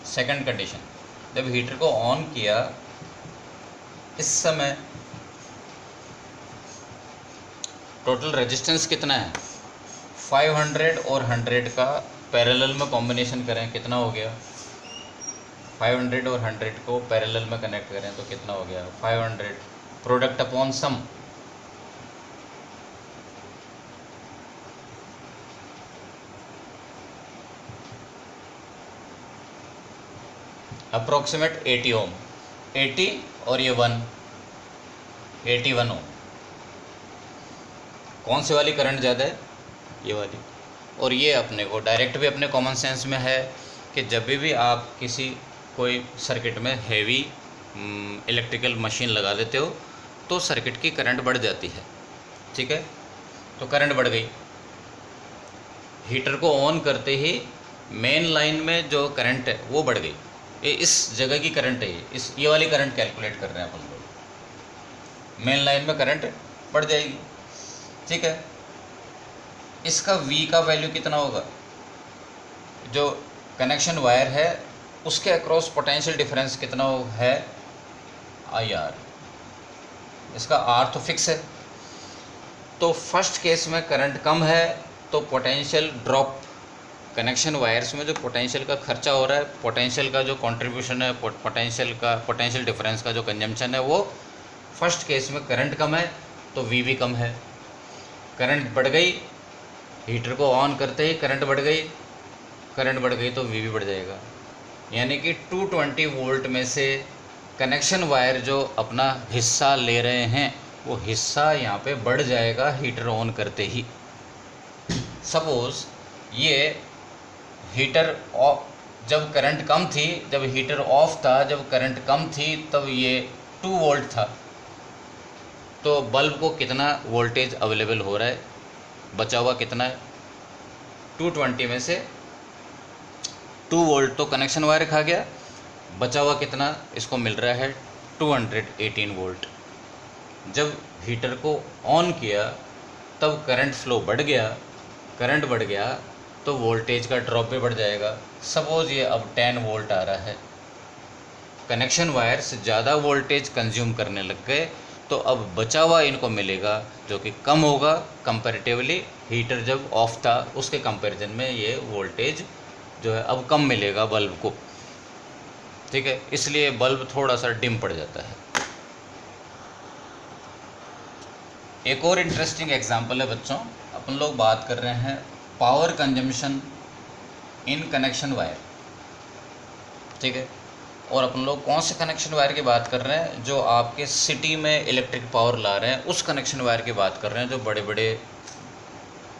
सेकंड कंडीशन, जब हीटर को ऑन किया, इस समय टोटल रेजिस्टेंस कितना है 500 और 100 का पैरेलल में कॉम्बिनेशन करें, कितना हो गया 500 और 100 को पैरेलल में कनेक्ट करें तो कितना हो गया 500 प्रोडक्ट अपॉन सम, अप्रोक्सीमेट 80 ओम, 80 और ये 1, 81 ओम। कौन सी वाली करंट ज़्यादा है, ये वाली। और ये अपने को डायरेक्ट भी अपने कॉमन सेंस में है कि जब भी आप किसी कोई सर्किट में हैवी इलेक्ट्रिकल मशीन लगा देते हो तो सर्किट की करंट बढ़ जाती है, ठीक है। तो करंट बढ़ गई, हीटर को ऑन करते ही मेन लाइन में जो करंट है वो बढ़ गई। ये इस जगह की करंट है, ये वाली करंट कैलकुलेट कर रहे हैं अपन लोग। मेन लाइन में करंट बढ़ जाएगी, ठीक है। इसका V का वैल्यू कितना होगा, जो कनेक्शन वायर है उसके अक्रॉस पोटेंशियल डिफरेंस कितना है IR। इसका R तो फिक्स है, तो फर्स्ट केस में करंट कम है तो पोटेंशियल ड्रॉप, कनेक्शन वायर्स में जो पोटेंशियल का खर्चा हो रहा है, पोटेंशियल का जो कंट्रीब्यूशन है, पोटेंशियल डिफरेंस का जो कंजम्पशन है, वो फर्स्ट केस में करंट कम है तो V भी कम है। करंट बढ़ गई, हीटर को ऑन करते ही करंट बढ़ गई, करंट बढ़ गई तो वी भी बढ़ जाएगा। यानी कि 220 वोल्ट में से कनेक्शन वायर जो अपना हिस्सा ले रहे हैं वो हिस्सा यहाँ पे बढ़ जाएगा हीटर ऑन करते ही। सपोज़ ये हीटर ऑफ, जब करंट कम थी, जब हीटर ऑफ था, जब करंट कम थी, तब ये 2 वोल्ट था, तो बल्ब को कितना वोल्टेज अवेलेबल हो रहा है, बचा हुआ कितना है? 220 में से 2 वोल्ट तो कनेक्शन वायर खा गया, बचा हुआ कितना इसको मिल रहा है? 218 वोल्ट। जब हीटर को ऑन किया तब करंट फ्लो बढ़ गया, करंट बढ़ गया तो वोल्टेज का ड्रॉप भी बढ़ जाएगा। सपोज़ ये अब 10 वोल्ट आ रहा है, कनेक्शन वायर से ज़्यादा वोल्टेज कंज्यूम करने लग गए, तो अब बचा हुआ इनको मिलेगा जो कि कम होगा कंपैरेटिवली। हीटर जब ऑफ था उसके कंपैरिजन में ये वोल्टेज जो है अब कम मिलेगा बल्ब को, ठीक है, इसलिए बल्ब थोड़ा सा डिम पड़ जाता है। एक और इंटरेस्टिंग एग्जांपल है बच्चों, अपन लोग बात कर रहे हैं power consumption in connection wire, ठीक है, और अपन लोग कौन से कनेक्शन वायर की बात कर रहे हैं? जो आपके सिटी में इलेक्ट्रिक पावर ला रहे हैं उस कनेक्शन वायर की बात कर रहे हैं, जो बड़े बड़े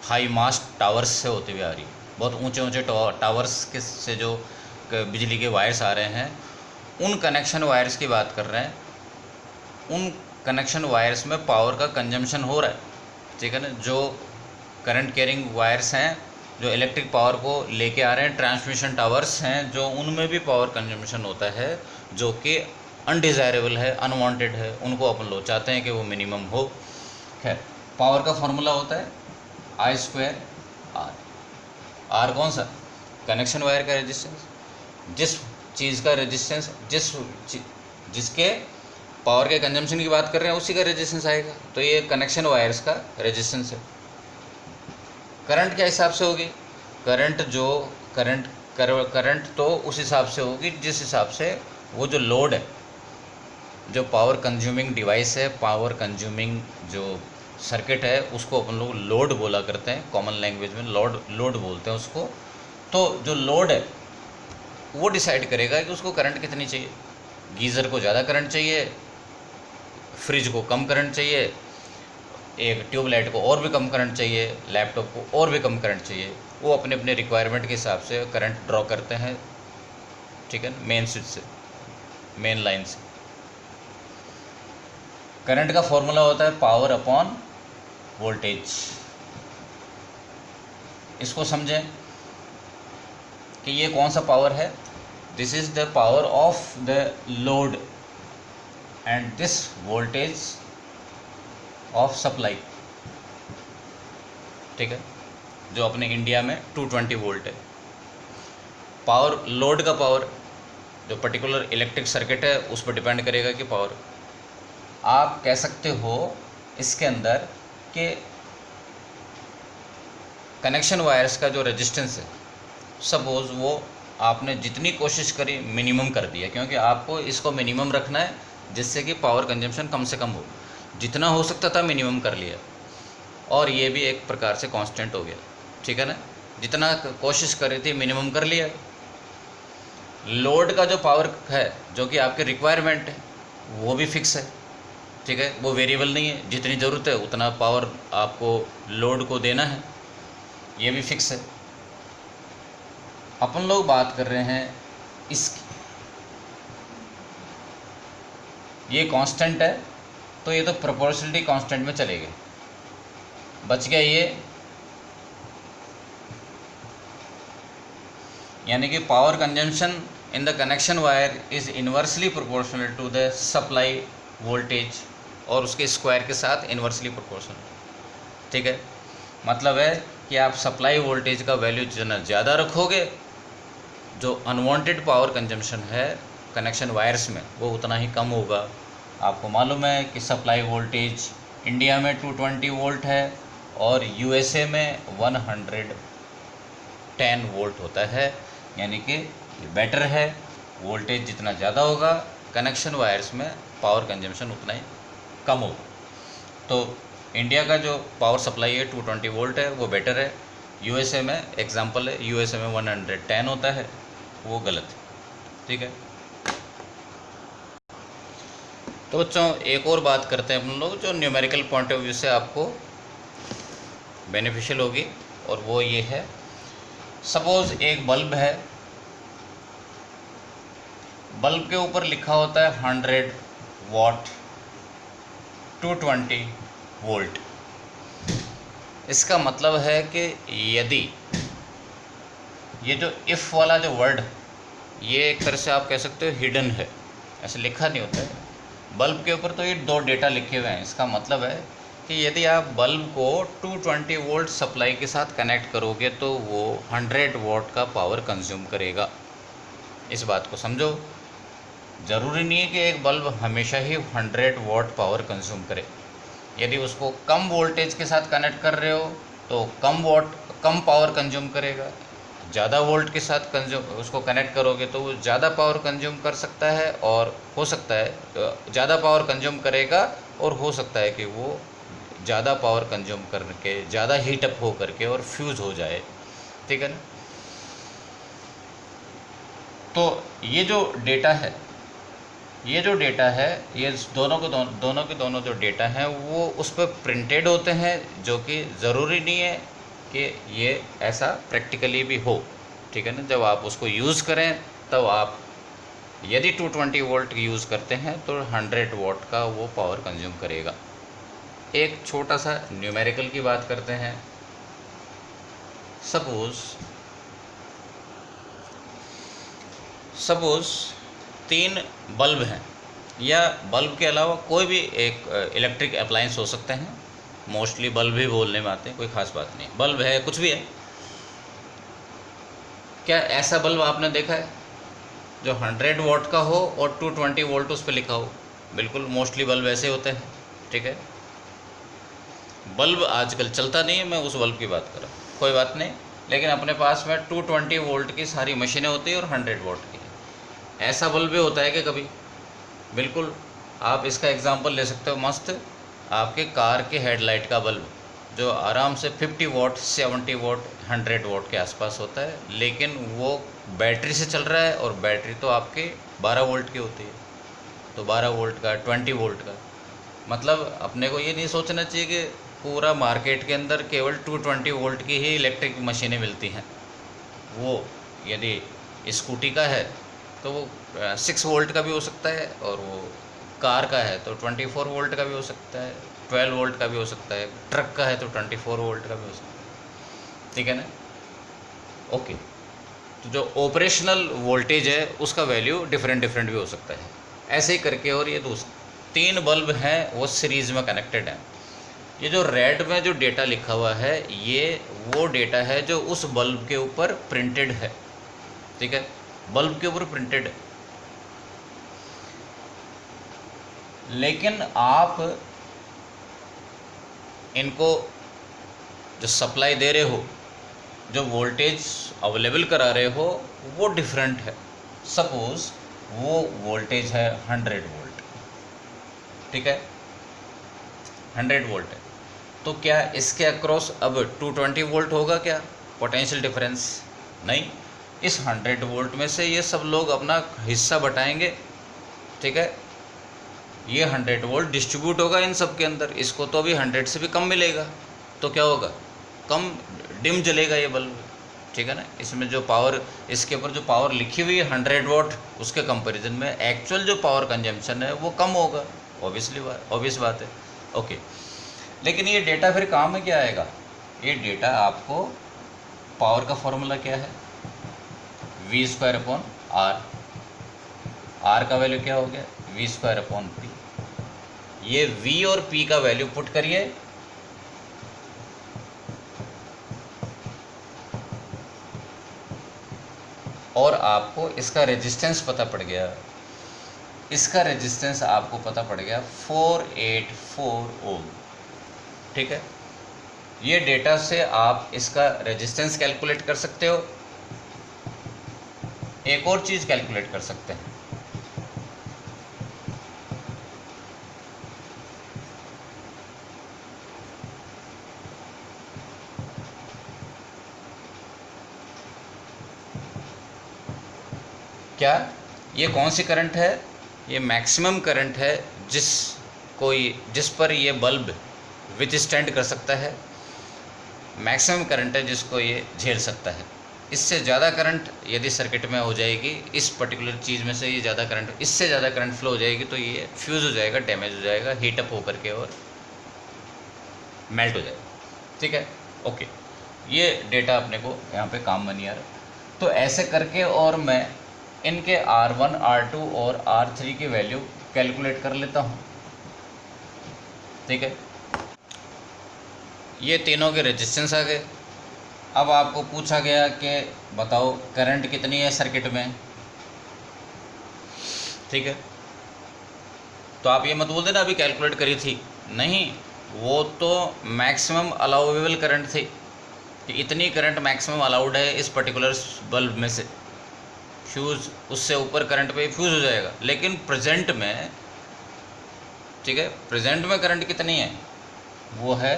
हाई मास्ट टावर्स से होती हुई आ रही है। बहुत ऊंचे ऊंचे टावर्स के से जो बिजली के वायर्स आ रहे हैं उन कनेक्शन वायर्स की बात कर रहे हैं। उन कनेक्शन वायर्स में पावर का कंजम्पशन हो रहा है, ठीक है ना। जो करंट कैरिंग वायर्स हैं जो इलेक्ट्रिक पावर को लेके आ रहे हैं, ट्रांसमिशन टावर्स हैं जो उनमें भी पावर कंजम्पशन होता है, जो कि अनडिज़ायरेबल है, अनवांटेड है, उनको अपन लोग चाहते हैं कि वो मिनिमम हो। खैर, पावर का फॉर्मूला होता है I² R। आर कौन सा? कनेक्शन वायर का रेजिस्टेंस। जिस चीज़ का रेजिस्टेंस, जिसके पावर के कंजम्पशन की बात कर रहे हैं उसी का रेजिस्टेंस आएगा, तो ये कनेक्शन वायर्स का रेजिस्टेंस है। करंट क्या हिसाब से होगी? करंट तो उस हिसाब से होगी जिस हिसाब से वो जो लोड है, जो पावर कंज्यूमिंग डिवाइस है, पावर कंज्यूमिंग जो सर्किट है, उसको अपन लोग लोड बोला करते हैं, कॉमन लैंग्वेज में लोड बोलते हैं उसको। तो जो लोड है वो डिसाइड करेगा कि उसको करंट कितनी चाहिए। गीज़र को ज़्यादा करंट चाहिए, फ्रिज को कम करंट चाहिए, एक ट्यूबलाइट को और भी कम करंट चाहिए, लैपटॉप को और भी कम करंट चाहिए। वो अपने अपने रिक्वायरमेंट के हिसाब से करंट ड्रॉ करते हैं, ठीक है, मेन स्विच से, मेन लाइन से। करंट का फॉर्मूला होता है पावर अपॉन वोल्टेज। इसको समझें कि ये कौन सा पावर है? This is the power of the load and this voltage of supply, ठीक है, जो अपने इंडिया में 220 वोल्ट है। पावर, लोड का पावर जो पर्टिकुलर इलेक्ट्रिक सर्किट है उस पर डिपेंड करेगा कि पावर। आप कह सकते हो इसके अंदर कि कनेक्शन वायर्स का जो रेजिस्टेंस है, सपोज़ वो आपने जितनी कोशिश करी मिनिमम कर दिया, क्योंकि आपको इसको मिनिमम रखना है जिससे कि पावर कंजम्पशन कम से कम हो। जितना हो सकता था मिनिमम कर लिया, और ये भी एक प्रकार से कांस्टेंट हो गया, ठीक है ना। जितना कोशिश करी थी मिनिमम कर लिया। लोड का जो पावर है, जो कि आपके रिक्वायरमेंट है, वो भी फिक्स है, ठीक है, वो वेरिएबल नहीं है। जितनी ज़रूरत है उतना पावर आपको लोड को देना है, ये भी फिक्स है। अपन लोग बात कर रहे हैं इसकी, ये कांस्टेंट है तो ये तो प्रोपोर्शनलिटी कांस्टेंट में चले गए, बच गया ये, यानी कि power consumption in the connection wire is inversely proportional to the supply voltage, और उसके स्क्वायर के साथ इन्वर्सली प्रोपोर्शनल, ठीक है। मतलब है कि आप सप्लाई वोल्टेज का वैल्यू जितना ज़्यादा रखोगे, जो अनवांटेड पावर कंजम्पशन है कनेक्शन वायर्स में वो उतना ही कम होगा। आपको मालूम है कि सप्लाई वोल्टेज इंडिया में 220 वोल्ट है और यूएसए में 110 वोल्ट होता है, यानी कि ये बेटर है। वोल्टेज जितना ज़्यादा होगा कनेक्शन वायर्स में पावर कंजम्पशन उतना ही कम होगा। तो इंडिया का जो पावर सप्लाई है 220 वोल्ट है, वो बेटर है। यूएसए में एग्जांपल है, यूएसए में 110 होता है, वो गलत है। ठीक है, तो बच्चों एक और बात करते हैं अपन लोग जो न्यूमेरिकल पॉइंट ऑफ व्यू से आपको बेनिफिशियल होगी, और वो ये है, सपोज एक बल्ब है, बल्ब के ऊपर लिखा होता है 100 वाट 220 वोल्ट। इसका मतलब है कि यदि ये जो इफ़ वाला जो वर्ड, ये एक तरह से आप कह सकते हो हिडन है, ऐसे लिखा नहीं होता है बल्ब के ऊपर, तो ये दो डेटा लिखे हुए हैं। इसका मतलब है कि यदि आप बल्ब को 220 वोल्ट सप्लाई के साथ कनेक्ट करोगे तो वो 100 वाट का पावर कंज्यूम करेगा। इस बात को समझो, ज़रूरी नहीं है कि एक बल्ब हमेशा ही 100 वाट पावर कंज्यूम करे। यदि उसको कम वोल्टेज के साथ कनेक्ट कर रहे हो तो कम पावर कंज्यूम करेगा, ज़्यादा वोल्ट के साथ उसको कनेक्ट करोगे तो वो ज़्यादा पावर कंज्यूम कर सकता है, और हो सकता है ज़्यादा पावर कंज्यूम करेगा, और हो सकता है कि वो ज़्यादा पावर कंज्यूम करके ज़्यादा हीटअप हो करके और फ्यूज़ हो जाए। ठीक है ना। तो ये जो डेटा है, ये दोनों जो डेटा हैं वो उस पर प्रिंटेड होते हैं, जो कि ज़रूरी नहीं है कि ये ऐसा प्रैक्टिकली भी हो। ठीक है ना। जब आप उसको यूज़ करें तब आप यदि 220 वोल्ट यूज़ करते हैं तो 100 वाट का वो पावर कंज्यूम करेगा। एक छोटा सा न्यूमेरिकल की बात करते हैं। सपोज़ 3 बल्ब हैं, या बल्ब के अलावा कोई भी एक इलेक्ट्रिक अप्लायंस हो सकते हैं, मोस्टली बल्ब ही बोलने में आते हैं, कोई ख़ास बात नहीं, बल्ब है, कुछ भी है। क्या ऐसा बल्ब आपने देखा है जो 100 वाट का हो और 220 वोल्ट उस पर लिखा हो? बिल्कुल, मोस्टली बल्ब ऐसे होते हैं। ठीक है, बल्ब आजकल चलता नहीं है, मैं उस बल्ब की बात कर रहा हूँ, कोई बात नहीं, लेकिन अपने पास में 220 वोल्ट की सारी मशीनें होती हैं और 100 वाट की। ऐसा बल्ब भी होता है कि कभी? बिल्कुल, आप इसका एग्जांपल ले सकते हो मस्त, आपके कार के हेडलाइट का बल्ब, जो आराम से 50 वाट 70 वाट 100 वाट के आसपास होता है, लेकिन वो बैटरी से चल रहा है, और बैटरी तो आपके 12 वोल्ट की होती है, तो 12 वोल्ट का 20 वोल्ट का। मतलब अपने को ये नहीं सोचना चाहिए कि पूरा मार्केट के अंदर केवल 220 वोल्ट की ही इलेक्ट्रिक मशीनें मिलती हैं। वो यदि स्कूटी का है तो वो 6 वोल्ट का भी हो सकता है, और वो कार का है तो 24 वोल्ट का भी हो सकता है, 12 वोल्ट का भी हो सकता है, ट्रक का है तो 24 वोल्ट का भी हो सकता है। ठीक है ना। ओके, तो जो ऑपरेशनल वोल्टेज है उसका वैल्यू डिफरेंट भी हो सकता है, ऐसे ही करके। और ये 3 बल्ब हैं, वो सीरीज़ में कनेक्टेड हैं। ये जो रेड में जो डेटा लिखा हुआ है, ये वो डेटा है जो उस बल्ब के ऊपर प्रिंटेड है। ठीक है, बल्ब के ऊपर प्रिंटेड है, लेकिन आप इनको जो सप्लाई दे रहे हो, जो वोल्टेज अवेलेबल करा रहे हो, वो डिफरेंट है। सपोज़ वो वोल्टेज है 100 वोल्ट। ठीक है, 100 वोल्ट है, तो क्या इसके अक्रॉस अब 220 वोल्ट होगा क्या पोटेंशियल डिफरेंस? नहीं, इस 100 वोल्ट में से ये सब लोग अपना हिस्सा बटाएंगे। ठीक है, ये 100 वोल्ट डिस्ट्रीब्यूट होगा इन सब के अंदर, इसको तो अभी 100 से भी कम मिलेगा, तो क्या होगा, कम डिम जलेगा ये बल्ब। ठीक है ना। इसमें जो पावर, इसके ऊपर जो पावर लिखी हुई है 100 वाट, उसके कंपैरिजन में एक्चुअल जो पावर कंजम्पशन है वो कम होगा, ऑब्वियस बात है। ओके, लेकिन ये डेटा फिर काम में क्या आएगा? ये डेटा आपको, पावर का फॉर्मूला क्या है, V²/R। R का वैल्यू क्या हो गया, V²/P। ये V और P का वैल्यू पुट करिए, और आपको इसका रेजिस्टेंस पता पड़ गया। इसका रेजिस्टेंस आपको पता पड़ गया 484 ओम। ठीक है, ये डेटा से आप इसका रेजिस्टेंस कैलकुलेट कर सकते हो। एक और चीज़ कैलकुलेट कर सकते हैं, क्या ये कौन सी करंट है? ये मैक्सिमम करंट है जिस पर ये बल्ब विथस्टैंड कर सकता है, मैक्सिमम करंट है जिसको ये झेल सकता है। इससे ज़्यादा करंट यदि सर्किट में हो जाएगी, इस पर्टिकुलर चीज़ में से ये ज़्यादा करंट, इससे ज़्यादा करंट फ्लो हो जाएगी तो ये फ्यूज़ हो जाएगा, डैमेज हो जाएगा, हीटअप होकर के और मेल्ट हो जाएगा। ठीक है, ओके, ये डेटा अपने को यहाँ पे काम में नहीं आ रहा। तो ऐसे करके और मैं इनके R1, R2 और R3 की वैल्यू कैलकुलेट कर लेता हूँ। ठीक है, ये तीनों के रेजिस्टेंस आ गए। अब आपको पूछा गया कि बताओ करंट कितनी है सर्किट में। ठीक है, तो आप ये मत बोल देना अभी कैलकुलेट करी थी, नहीं, वो तो मैक्सिमम अलाउेबल करंट थी कि इतनी करंट मैक्सिमम अलाउड है इस पर्टिकुलर बल्ब में से। फ्यूज़ उससे ऊपर करंट पे फ्यूज़ हो जाएगा। लेकिन प्रेजेंट में, ठीक है, प्रेजेंट में करंट कितनी है? वो है,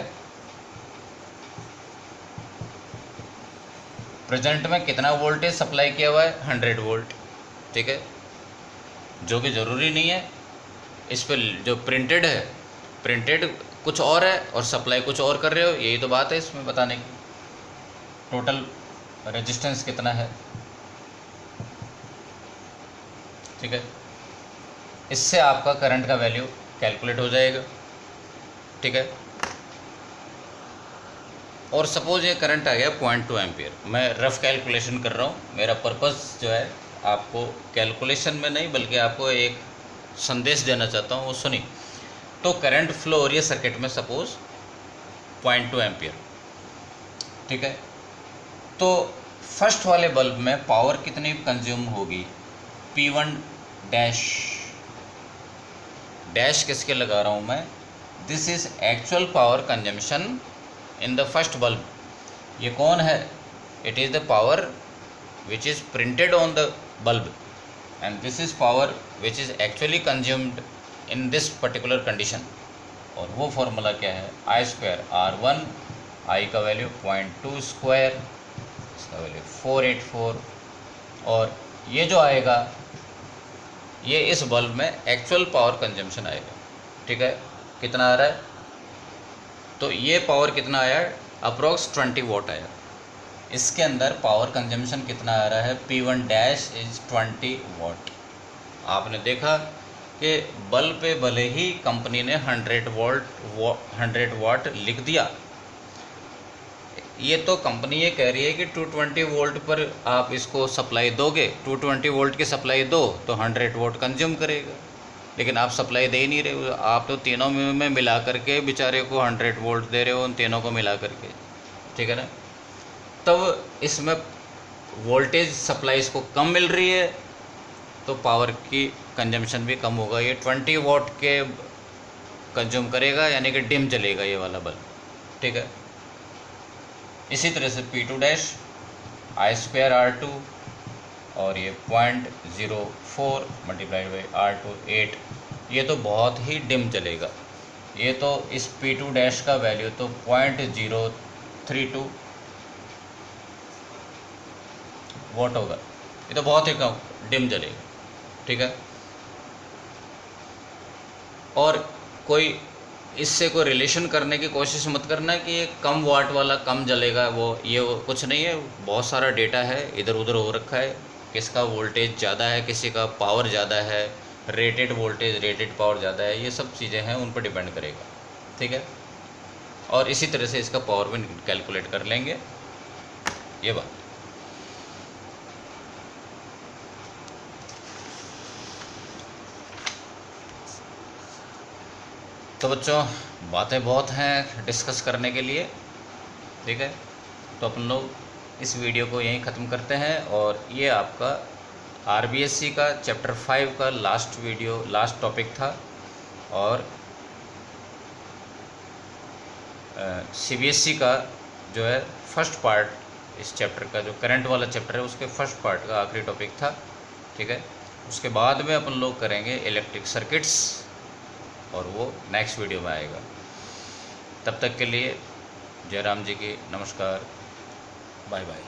प्रेजेंट में कितना वोल्टेज सप्लाई किया हुआ है? 100 वोल्ट। ठीक है, जो कि ज़रूरी नहीं है। इस पर जो प्रिंटेड है, प्रिंटेड कुछ और है और सप्लाई कुछ और कर रहे हो, यही तो बात है इसमें बताने की। टोटल रेजिस्टेंस कितना है? ठीक है, इससे आपका करंट का वैल्यू कैलकुलेट हो जाएगा। ठीक है, और सपोज ये करंट आ गया 0.2 एम्पियर। मैं रफ़ कैलकुलेशन कर रहा हूँ, मेरा पर्पस जो है आपको कैलकुलेशन में नहीं बल्कि आपको एक संदेश देना चाहता हूँ, वो सुनी। तो करंट फ्लो हो रही है सर्किट में सपोज 0.2 एम्पियर। ठीक है, तो फर्स्ट वाले बल्ब में पावर कितनी कंज्यूम होगी? P1 डैश, डैश किसके लगा रहा हूँ मैं? This is actual power consumption in the first bulb. ये कौन है? It is the power which is printed on the bulb and this is power which is actually consumed in this particular condition. और वो formula क्या है? I² R1, I का value 0.2 square, इसका value 484, और ये जो आएगा ये इस बल्ब में एक्चुअल पावर कंजम्पशन आएगा। ठीक है, कितना आ रहा है? तो ये पावर कितना आया? अप्रोक्स 20 वॉट आया। इसके अंदर पावर कंजम्पशन कितना आ रहा है? P1 dash is 20 what. आपने देखा कि बल्ब पे भले ही कंपनी ने 100 वाट लिख दिया, ये तो कंपनी ये कह रही है कि 220 वोल्ट पर आप इसको सप्लाई दोगे, 220 वोल्ट की सप्लाई दो तो 100 वोल्ट कंज्यूम करेगा। लेकिन आप सप्लाई दे ही नहीं रहे हो, आप तो तीनों में मिला करके बेचारे को 100 वोल्ट दे रहे हो, उन तीनों को मिला करके। ठीक है ना, तब इसमें वोल्टेज सप्लाई इसको कम मिल रही है तो पावर की कंजम्पशन भी कम होगा। ये 20 वॉट के कंज्यूम करेगा, यानी कि डिम जलेगा ये वाला बल्ब। ठीक है, इसी तरह से P2 डैश I² R2 और ये 0.04 मल्टीप्लाइड बाई R2 8, ये तो बहुत ही डिम जलेगा। ये तो इस P2 डैश का वैल्यू तो 0.032 वॉट होगा, ये तो बहुत ही कम डिम जलेगा। ठीक है, और कोई इससे कोई रिलेशन करने की कोशिश मत करना कि ये कम वाट वाला कम जलेगा, वो कुछ नहीं है। बहुत सारा डेटा है, इधर उधर हो रखा है, किसका वोल्टेज ज़्यादा है, किसी का पावर ज़्यादा है, रेटेड वोल्टेज रेटेड पावर ज़्यादा है, ये सब चीज़ें हैं, उन पर डिपेंड करेगा। ठीक है, और इसी तरह से इसका पावर भी कैलकुलेट कर लेंगे, ये बात। तो बच्चों, बातें बहुत हैं डिस्कस करने के लिए। ठीक है, तो अपन लोग इस वीडियो को यहीं ख़त्म करते हैं। और ये आपका RBSC का चैप्टर 5 का लास्ट वीडियो, लास्ट टॉपिक था। और CBSE का जो है फर्स्ट पार्ट, इस चैप्टर का जो करंट वाला चैप्टर है उसके फर्स्ट पार्ट का आखिरी टॉपिक था। ठीक है, उसके बाद में अपन लोग करेंगे इलेक्ट्रिक सर्किट्स, और वो नेक्स्ट वीडियो में आएगा। तब तक के लिए जयराम जी की नमस्कार, बाय बाय।